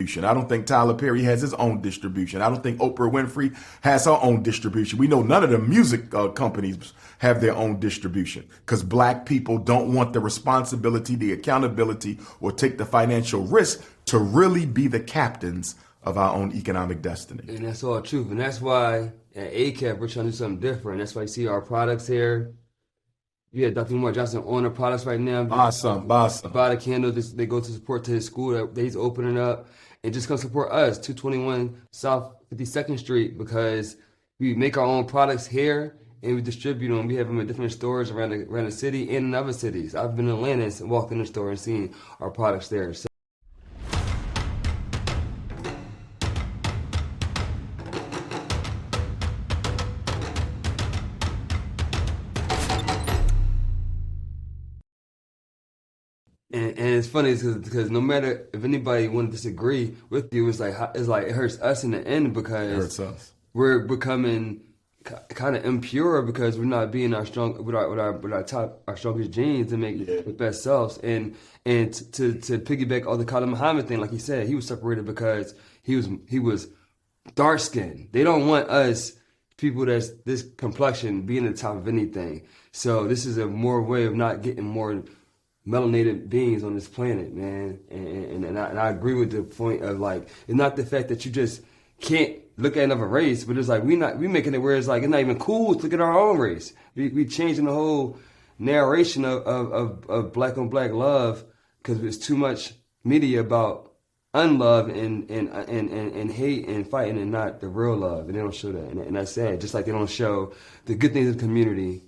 distribution. I don't think Tyler Perry has his own distribution. I don't think Oprah Winfrey has her own distribution. We know none of the music companies have their own distribution because black people don't want the responsibility, the accountability, or take the financial risk to really be the captains of our own economic destiny. And that's all truth. And that's why at ACAF, we're trying to do something different. That's why you see our products here. You had Dr. Umar Johnson on the products right now. Awesome. Buy the candles. They go to support to his school that he's opening up. And just come support us, 221 South 52nd Street, because we make our own products here and we distribute them. We have them in different stores around the city and in other cities. I've been in Atlanta and walked in the store and seen our products there. So And it's funny because no matter if anybody want to disagree with you, it's like it hurts us in the end because it hurts us. We're becoming kind of impure because we're not being our strong with our strongest genes to make the best selves. And to piggyback on the Khalid Muhammad thing, like he said, he was separated because he was dark skinned. They don't want us people that's this complexion being the top of anything. So this is a more way of not getting more melanated beings on this planet, man. And I agree with the point of like, it's not the fact that you just can't look at another race, but it's like we making it where it's like it's not even cool to look at our own race. We changing the whole narration of black on black love because there's too much media about unlove and hate and fighting and not the real love, and they don't show that. And that's sad. Just like they don't show the good things in the community,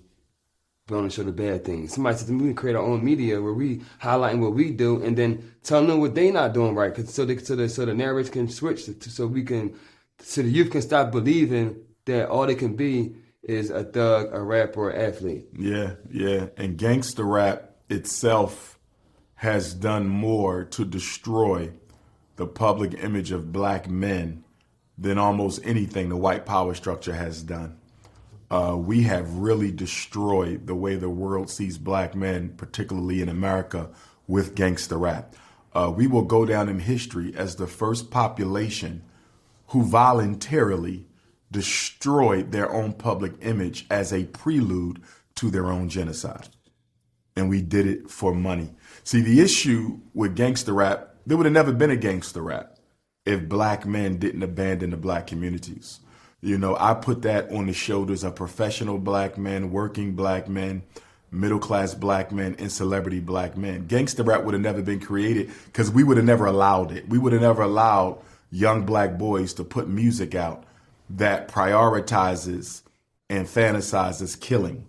but only show the bad things. Somebody said we can create our own media where we highlighting what we do and then telling them what they not doing right, so the narrative can switch so the youth can stop believing that all they can be is a thug, a rapper, or an athlete. Yeah. And gangster rap itself has done more to destroy the public image of black men than almost anything the white power structure has done. We have really destroyed the way the world sees black men, particularly in America, with gangster rap. We will go down in history as the first population who voluntarily destroyed their own public image as a prelude to their own genocide. And we did it for money. See, the issue with gangster rap, there would have never been a gangster rap if black men didn't abandon the black communities. You know, I put that on the shoulders of professional black men, working black men, middle-class black men, and celebrity black men. Gangster rap would have never been created because we would have never allowed it. We would have never allowed young black boys to put music out that prioritizes and fantasizes killing,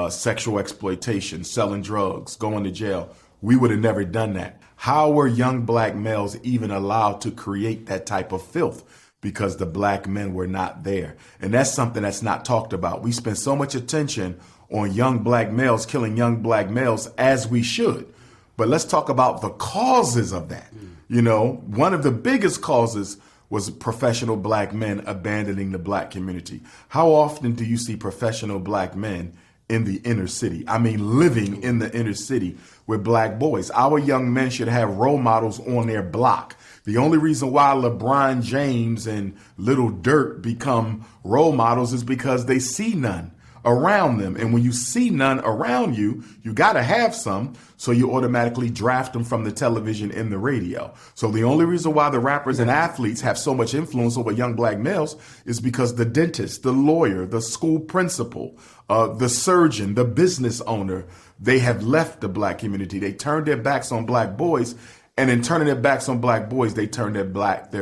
sexual exploitation, selling drugs, going to jail. We would have never done that. How were young black males even allowed to create that type of filth? Because the black men were not there. And that's something that's not talked about. We spend so much attention on young black males killing young black males, as we should. But let's talk about the causes of that. You know, one of the biggest causes was professional black men abandoning the black community. How often do you see professional black men in the inner city? I mean, living in the inner city with black boys. Our young men should have role models on their block. The only reason why LeBron James and Little Dirk become role models is because they see none around them. And when you see none around you, you got to have some. So you automatically draft them from the television and the radio. So the only reason why the rappers and athletes have so much influence over young black males is because the dentist, the lawyer, the school principal, the surgeon, the business owner, they have left the black community. They turned their backs on black boys. And in turning their backs on black boys, they turn their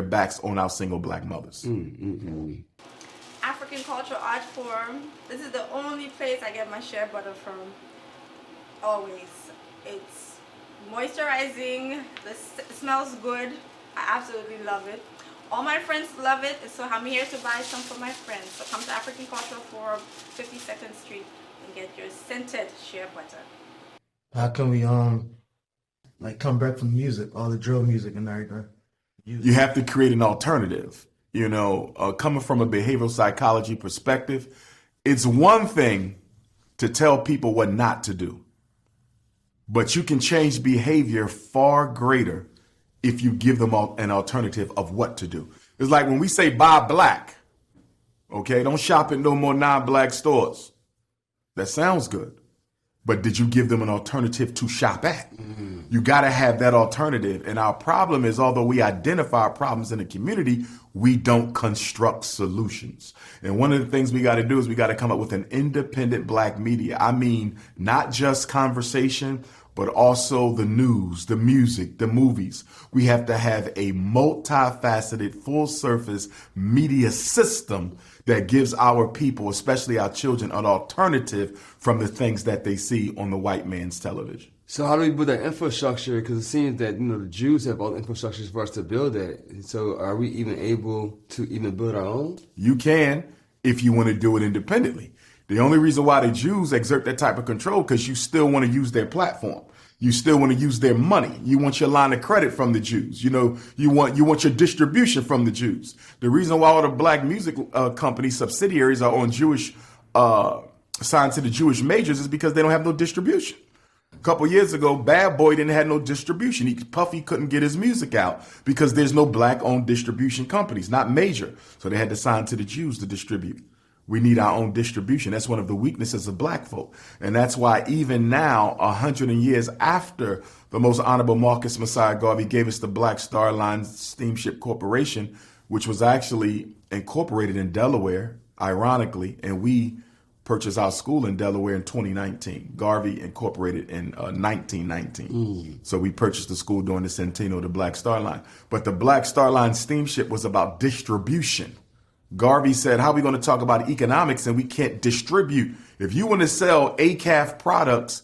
backs on our single black mothers. African Cultural Art Forum. This is the only place I get my shea butter from. Always. It's moisturizing. It smells good. I absolutely love it. All my friends love it, so I'm here to buy some for my friends. So come to African Cultural Forum, 52nd Street, and get your scented shea butter. How can we come back from music, all the drill music and everything? You have to create an alternative. You know, coming from a behavioral psychology perspective, it's one thing to tell people what not to do, but you can change behavior far greater if you give them an alternative of what to do. It's like when we say buy black, okay, don't shop at no more non-black stores. That sounds good. But did you give them an alternative to shop at? You got to have that alternative. And our problem is, although we identify problems in the community, we don't construct solutions. And one of the things we got to do is we got to come up with an independent black media. I mean, not just conversation, but also the news, the music, the movies. We have to have a multifaceted, full surface media system that gives our people, especially our children, an alternative from the things that they see on the white man's television. So how do we build that infrastructure? Because it seems that the Jews have all the infrastructures for us to build that. So are we even able to even build our own? You can if you want to do it independently. The only reason why the Jews exert that type of control because you still want to use their platform. You still want to use their money. You want your line of credit from the Jews. You want your distribution from the Jews. The reason why all the black music company subsidiaries are on Jewish, signed to the Jewish majors is because they don't have no distribution. A couple years ago, Bad Boy didn't have no distribution. Puffy couldn't get his music out because there's no black-owned distribution companies, not major. So they had to sign to the Jews to distribute. We need our own distribution. That's one of the weaknesses of black folk. And that's why even now, 100 years after the most honorable Marcus Messiah Garvey gave us the Black Star Line Steamship Corporation, which was actually incorporated in Delaware, ironically, and we purchased our school in Delaware in 2019. Garvey incorporated in 1919. So we purchased the school during the centennial of the Black Star Line. But the Black Star Line Steamship was about distribution. Garvey said, how are we going to talk about economics and we can't distribute? If you want to sell ACAF products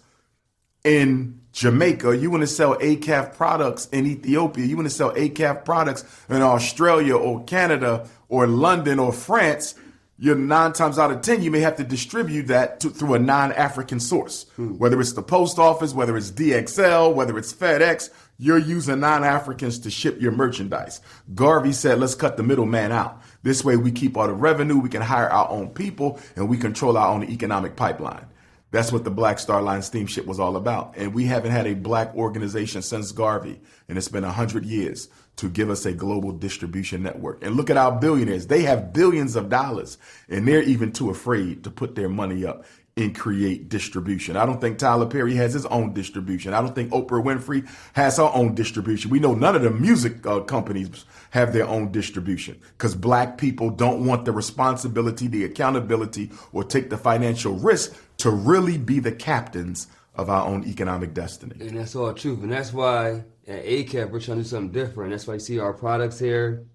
in Jamaica, you want to sell ACAF products in Ethiopia, you want to sell ACAF products in Australia or Canada or London or France, you're 9 times out of 10, you may have to distribute that through a non-African source. Whether it's the post office, whether it's DXL, whether it's FedEx, you're using non-Africans to ship your merchandise. Garvey said, let's cut the middleman out. This way we keep all the revenue, we can hire our own people, and we control our own economic pipeline. That's what the Black Star Line Steamship was all about. And we haven't had a black organization since Garvey, and it's been 100 years to give us a global distribution network. And look at our billionaires. They have billions of dollars, and they're even too afraid to put their money up and create distribution. I don't think Tyler Perry has his own distribution. I don't think Oprah Winfrey has her own distribution. We know none of the music companies have their own distribution because black people don't want the responsibility, the accountability, or take the financial risk to really be the captains of our own economic destiny. And that's all truth. And that's why at ACAF, we're trying to do something different. That's why you see our products here.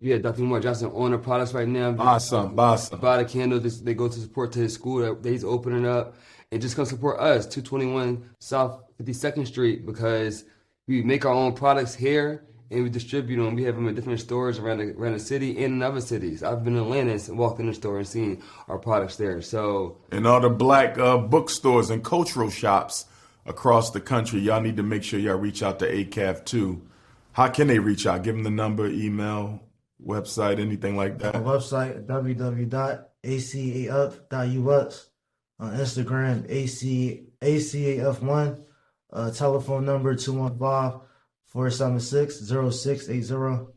You had Dr. Umar Johnson on the products right now. Awesome. Buy the candles. They go to support to his school that he's opening up. And just come support us, 221 South 52nd Street, because we make our own products here and we distribute them. We have them in different stores around the city and in other cities. I've been in Atlanta and walked in the store and seen our products there. So, and all the black bookstores and cultural shops across the country, y'all need to make sure y'all reach out to ACAF too. How can they reach out? Give them the number, email, website, anything like that. Our website, www.acaf.us. On Instagram, ACAF1. Telephone number 215-476-0680.